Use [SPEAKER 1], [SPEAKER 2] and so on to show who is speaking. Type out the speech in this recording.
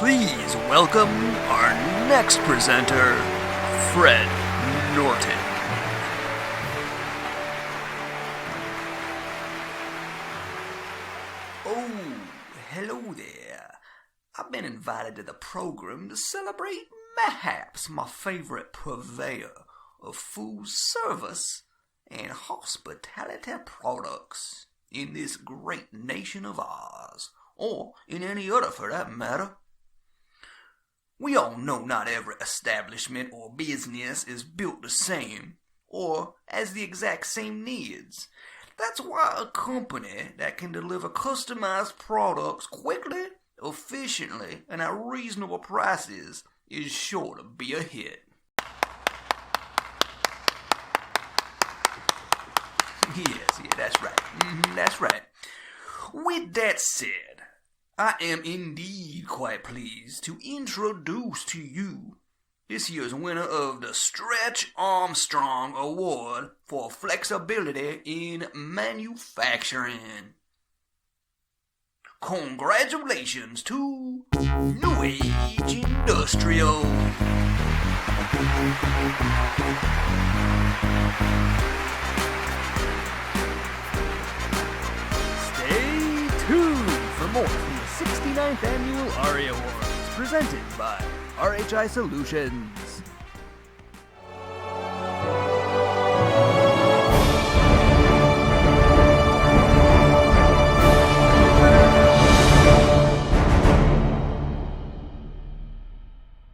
[SPEAKER 1] Please welcome our next presenter, Fred Norton.
[SPEAKER 2] Oh, hello there. I've been invited to the program to celebrate perhaps my favorite purveyor of food service and hospitality products in this great nation of ours, or in any other for that matter. We all know not every establishment or business is built the same, or has the exact same needs. That's why a company that can deliver customized products quickly, efficiently, and at reasonable prices is sure to be a hit. Yes, that's right. That's right. With that said, I am indeed quite pleased to introduce to you this year's winner of the Stretch Armstrong Award for flexibility in manufacturing. Congratulations to New Age Industrial.
[SPEAKER 1] Stay tuned for more from the 69th Annual Arie Awards, presented by RHI Solutions.